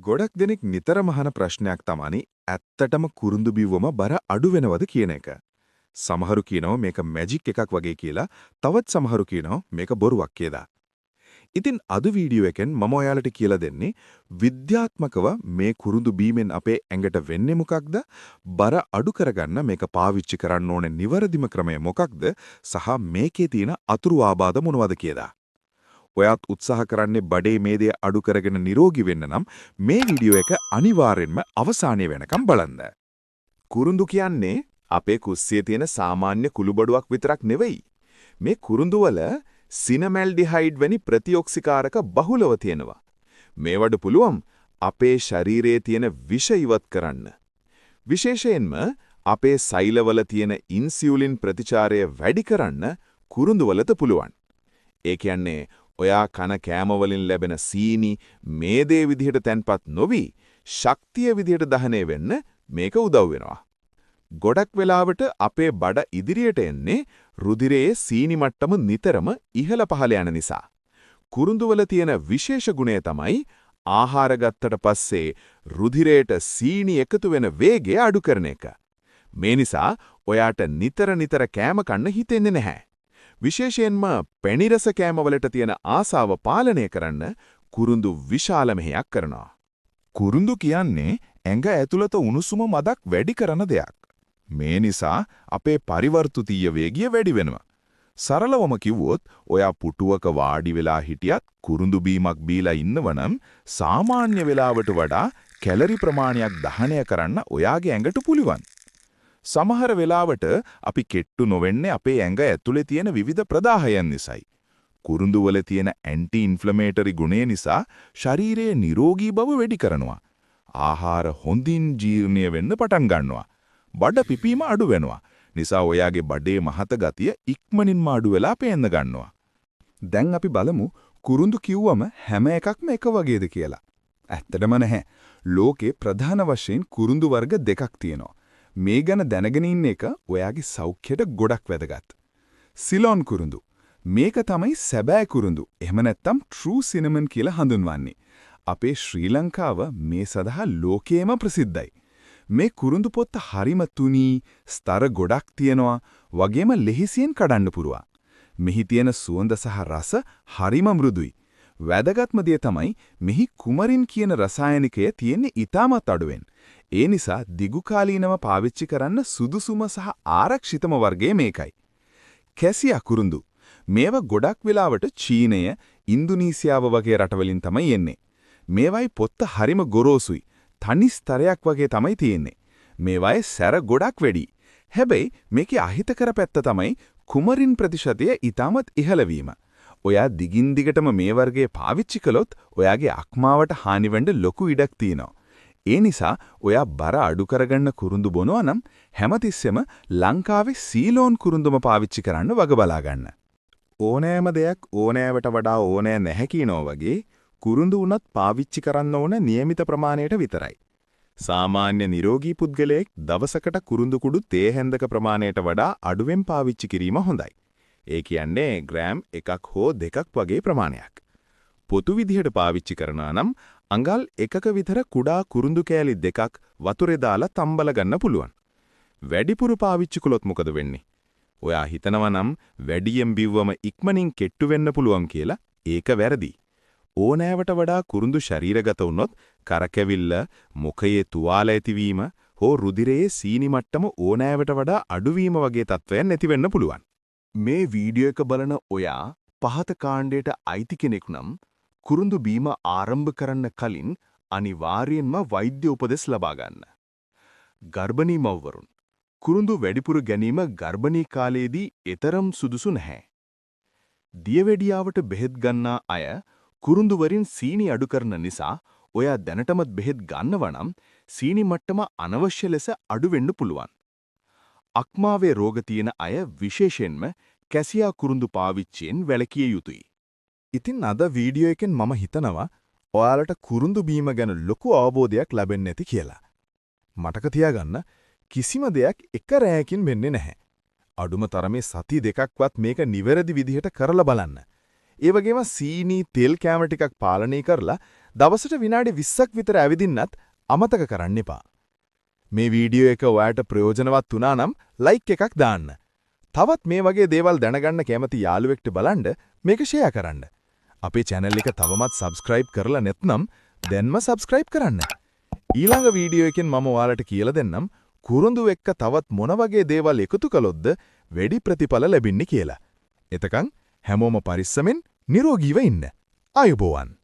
ගොඩක් දෙනෙක් නිතරම අහන ප්‍රශ්නයක් තමයි ඇත්තටම කුරුඳු බිව්වම බර අඩු වෙනවද කියන එක. සමහරු කියනවා මේක මැජික් එකක් වගේ කියලා, තවත් සමහරු කියනවා මේක බොරුවක් කියලා. ඉතින් අද වීඩියෝ එකෙන් මම ඔයාලට කියලා දෙන්නේ විද්‍යාත්මකව මේ කුරුඳු බීමෙන් අපේ ඇඟට වෙන්නේ මොකක්ද? බර අඩු කරගන්න මේක පාවිච්චි කරන්න ඕනේ නිවැරදිම ක්‍රමය මොකක්ද? සහ මේකේ තියෙන අතුරු ආබාධ මොනවද කියලා. ඔයාත් උත්සාහ කරන්නේ බඩේ මේදය අඩු කරගෙන නිරෝගී වෙන්න නම් මේ වීඩියෝ එක අනිවාර්යෙන්ම අවසානයේ වෙනකම් බලන්න. කුරුඳු කියන්නේ අපේ කුස්සියේ තියෙන සාමාන්‍ය කුළුබඩුවක් විතරක් නෙවෙයි. මේ කුරුඳුවල සිනමැල්ඩිහයිඩ් වැනි ප්‍රතිඔක්සිකාරක බහුලව තියෙනවා. මේවට පුළුවන් අපේ ශරීරයේ තියෙන විෂ ඉවත් කරන්න. විශේෂයෙන්ම අපේ සෛලවල තියෙන ඉන්සියුලින් ප්‍රතිචාරය වැඩි කරන්න කුරුඳුවලට පුළුවන්. ඒ කියන්නේ ඔයා කන කෑමවලින් ලැබෙන සීනි මේදේ විදිහට තැන්පත් නොවි ශක්තිය විදිහට දහනය වෙන්න මේක උදව් වෙනවා. ගොඩක් වෙලාවට අපේ බඩ ඉදිරියට එන්නේ රුධිරයේ සීනි මට්ටම නිතරම ඉහළ පහළ යන නිසා. කුරුඳුවල තියෙන විශේෂ ගුණය තමයි ආහාර ගත්තට පස්සේ රුධිරයට සීනි එකතු වෙන වේගය අඩු කරන එක. මේ නිසා ඔයාට නිතර කෑම කන්න හිතෙන්නේ නැහැ. විශේෂයෙන්ම පැණිරස කෑමවලට තියෙන ආසාව පාලනය කරන්න කුරුඳු විශාල මෙහෙයක් කරනවා. කුරුඳු කියන්නේ ඇඟ ඇතුළත උණුසුම මදක් වැඩි කරන දෙයක්. මේ නිසා අපේ පරිවර්තෘතීය වේගය වැඩි වෙනවා. සරලවම කිව්වොත් ඔයා පුටුවක වාඩි වෙලා හිටියත් කුරුඳු බීමක් බීලා ඉන්නවනම් සාමාන්‍ය වෙලාවට වඩා කැලරි ප්‍රමාණයක් දහනය කරන්න ඔයාගේ ඇඟට පුළුවන්. සමහර වෙලාවට අපි කෙට්ටු නොවෙන්නේ අපේ ඇඟ ඇතුලේ තියෙන විවිධ ප්‍රදාහයන් නිසායි. කුරුඳුවල තියෙන ඇන්ටි ඉන්ෆ්ලමේටරි ගුණය නිසා ශරීරයේ නිරෝගී බව වැඩි කරනවා. ආහාර හොඳින් ජීර්ණය වෙන්න පටන් ගන්නවා. බඩ පිපීම අඩු වෙනවා. නිසා ඔයාගේ බඩේ මහත ගතිය ඉක්මනින්ම අඩු වෙලා පේන්න ගන්නවා. දැන් අපි බලමු කුරුඳු කිව්වම හැම එකක්ම එක වගේද කියලා. ඇත්තටම නැහැ. ලෝකේ ප්‍රධාන වශයෙන් කුරුඳු වර්ග දෙකක් තියෙනවා. මේ ගැන දැනගෙන ඉන්න එක ඔයාගේ සෞඛ්‍යයට ගොඩක් වැදගත්. සිලෝන් කුරුඳු. මේක තමයි සැබෑ කුරුඳු. එහෙම නැත්නම් true cinnamon කියලා හඳුන්වන්නේ. අපේ ශ්‍රී ලංකාව මේ සඳහා ලෝකේම ප්‍රසිද්ධයි. මේ කුරුඳු පොත්ත හරිම තුනී, ස්තර ගොඩක් තියෙනවා, වගේම ලෙහිසියෙන් කඩන්න පුරුවා. මෙහි තියෙන සුවඳ සහ රස හරිම මෘදුයි. වැදගත්ම දේ තමයි මෙහි කුමරින් කියන රසායනිකය තියෙන්නේ ඊටමත් අඩුවෙන්. ඒ නිසා දිගුකාලීනව පාවිච්චි කරන්න සුදුසුම සහ ආරක්ෂිතම වර්ගය මේකයි. කැසියා කුරුඳු. මේවා ගොඩක් වෙලාවට චීනය, ඉන්දුනීසියාව වගේ රටවලින් තමයි එන්නේ. මේවයි පොත්ත හරිම ගොරෝසුයි. තනි ස්තරයක් වගේ තමයි තියෙන්නේ. මේවායේ සැර ගොඩක් වැඩි. හැබැයි මේකේ අහිතකර පැත්ත තමයි කුමරින් ප්‍රතිශතය ඊටමත් ඉහළ වීම. ඔයා දිගින් දිගටම මේ වර්ගයේ පාවිච්චි කළොත් ඔයාගේ අක්මාවට හානි වෙන්න ලොකු ඉඩක් තියෙනවා. ඒ නිසා ඔයා බර අඩු කරගන්න කුරුඳු බොනවා නම් හැමතිස්සෙම ලංකාවේ සීලෝන් කුරුඳුම පාවිච්චි කරන්න වග බලා ගන්න. ඕනෑම දෙයක් ඕනෑවට වඩා ඕනෑ නැහැ කියනවා වගේ කුරුඳු උනත් පාවිච්චි කරන්න ඕන નિયમિત ප්‍රමාණයට විතරයි. සාමාන්‍ය නිරෝගී පුද්ගලයෙක් දවසකට කුරුඳු කුඩු තේ හැන්දක ප්‍රමාණයට වඩා අඩුවෙන් පාවිච්චි කිරීම හොඳයි. ඒ කියන්නේ ග්‍රෑම් 1ක් හෝ 2ක් වගේ ප්‍රමාණයක්. පොතු විදිහට පාවිච්චි කරනවා නම් අඟල් 1ක විතර කුඩා කුරුඳු කෑලි 2ක් වතුරේ දාලා තම්බල ගන්න පුළුවන්. වැඩිපුර පාවිච්චි කළොත් මොකද වෙන්නේ? ඔයා හිතනවා නම් වැඩියෙන් බිව්වම ඉක්මනින් කෙට්ටු වෙන්න පුළුවන් කියලා. ඒක වැරදි. ඕනෑවට වඩා කුරුඳු ශරීරගත වුණොත් කරකැවිල්ල, මුඛයේ තුවාල ඇතිවීම හෝ රුධිරයේ සීනි මට්ටම ඕනෑවට වඩා අඩුවීම වගේ තත්ත්වයන් ඇති වෙන්න පුළුවන්. මේ වීඩියෝ එක බලන ඔයා පහත කාණ්ඩයට අයිති කෙනෙක් නම් කුරුඳු බීම ආරම්භ කරන්න කලින් අනිවාර්යයෙන්ම වෛද්‍ය උපදෙස් ලබා ගන්න. ගර්භණී මව්වරුන් කුරුඳු වැඩිපුර ගැනීම ගර්භණී කාලයේදී එතරම් සුදුසු නැහැ. දියවැඩියාවට බෙහෙත් ගන්නා අය කුරුඳු වරින් සීනි අඩු කරන නිසා ඔයා දැනටමත් බෙහෙත් ගන්නව නම් සීනි මට්ටම අනවශ්‍ය ලෙස අඩු වෙන්න පුළුවන්. අක්මාවේ රෝග තියෙන අය විශේෂයෙන්ම කැසියා කුරුඳු පාවිච්චියෙන් වැළකිය යුතුයි. ඉතින් අද වීඩියෝ එකෙන් මම හිතනවා ඔයාලට කුරුඳු බීම ගැන ලොකු අවබෝධයක් ලැබෙන්නේ නැති කියලා. මතක තියාගන්න කිසිම දෙයක් එක රැයකින් වෙන්නේ නැහැ. අඩුම තරමේ සති දෙකක්වත් මේක නිවැරදි විදිහට කරලා බලන්න. ඒ වගේම සීනි තෙල් කැම ටිකක් පාලනය කරලා දවසට විනාඩි 20ක් විතර ඇවිදින්නත් අමතක කරන්න එපා. මේ වීඩියෝ එක ඔයාට ප්‍රයෝජනවත් වුණා නම් ලයික් එකක් දාන්න. තවත් මේ වගේ දේවල් දැනගන්න කැමති යාළුවෙක්ට බලන්න මේක ෂෙයා කරන්න. අපේ channel එක තවමත් subscribe කරලා නැත්නම් දැන්ම subscribe කරන්න. ඊළඟ වීඩියෝ එකෙන් මම ඔයාලට කියලා දෙන්නම් කුරුඳු එක්ක තවත් මොන වගේ දේවල් එකතු කළොත්ද වැඩි ප්‍රතිඵල ලැබෙන්නේ කියලා. එතකන් හැමෝම පරිස්සමෙන් නිරෝගීව ඉන්න. ආයුබෝවන්.